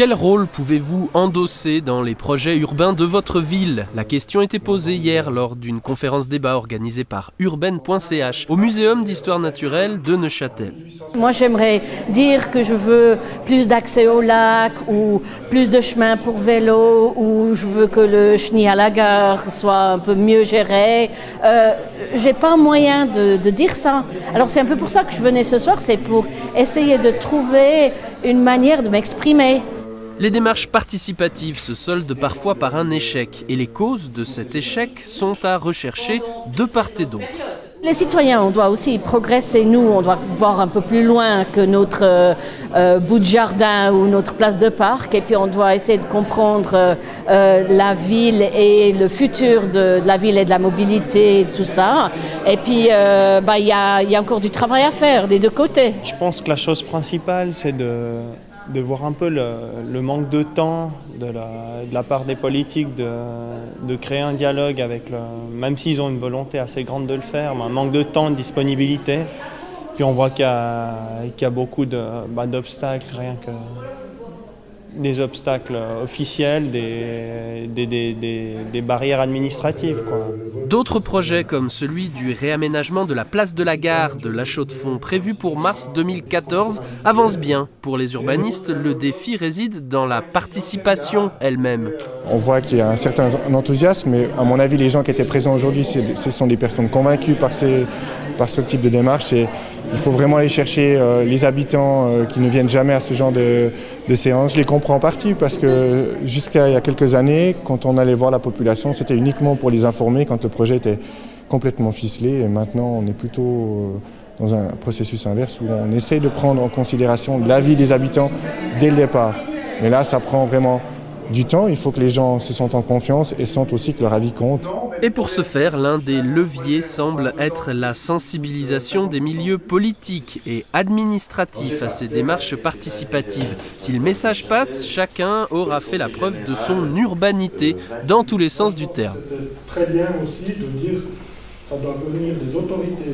Quel rôle pouvez-vous endosser dans les projets urbains de votre ville? La question était posée hier lors d'une conférence débat organisée par urbaine.ch au Muséum d'histoire naturelle de Neuchâtel. Moi, j'aimerais dire que je veux plus d'accès au lac ou plus de chemins pour vélo, ou je veux que le chenil à la gare soit un peu mieux géré. J'ai pas moyen de dire ça. Alors c'est un peu pour ça que je venais ce soir, c'est pour essayer de trouver une manière de m'exprimer. Les démarches participatives se soldent parfois par un échec et les causes de cet échec sont à rechercher de part et d'autre. Les citoyens, on doit aussi progresser, nous, on doit voir un peu plus loin que notre bout de jardin ou notre place de parc, et puis on doit essayer de comprendre la ville et le futur de la ville et de la mobilité, tout ça. Et puis, il y a encore du travail à faire des deux côtés. Je pense que la chose principale, c'est de voir un peu le manque de temps de la part des politiques de créer un dialogue avec même s'ils ont une volonté assez grande de le faire, mais un manque de temps, de disponibilité. Puis on voit qu'il y a beaucoup d'obstacles, rien que des obstacles officiels, des barrières administratives, quoi. D'autres projets comme celui du réaménagement de la place de la gare de La Chaux-de-Fonds prévu pour mars 2014 avancent bien. Pour les urbanistes, le défi réside dans la participation elle-même. On voit qu'il y a un certain enthousiasme, mais à mon avis, les gens qui étaient présents aujourd'hui, ce sont des personnes convaincues par ce type de démarche. Et il faut vraiment aller chercher les habitants qui ne viennent jamais à ce genre de séance. Je les comprends en partie parce que jusqu'à il y a quelques années, quand on allait voir la population, c'était uniquement pour les informer quand le projet était complètement ficelé. Et maintenant, on est plutôt dans un processus inverse où on essaie de prendre en considération l'avis des habitants dès le départ. Mais là, ça prend vraiment du temps. Il faut que les gens se sentent en confiance et sentent aussi que leur avis compte. Et pour ce faire, l'un des leviers semble être la sensibilisation des milieux politiques et administratifs à ces démarches participatives. Si le message passe, chacun aura fait la preuve de son urbanité dans tous les sens du terme. C'est très bien aussi de dire que ça doit venir des autorités.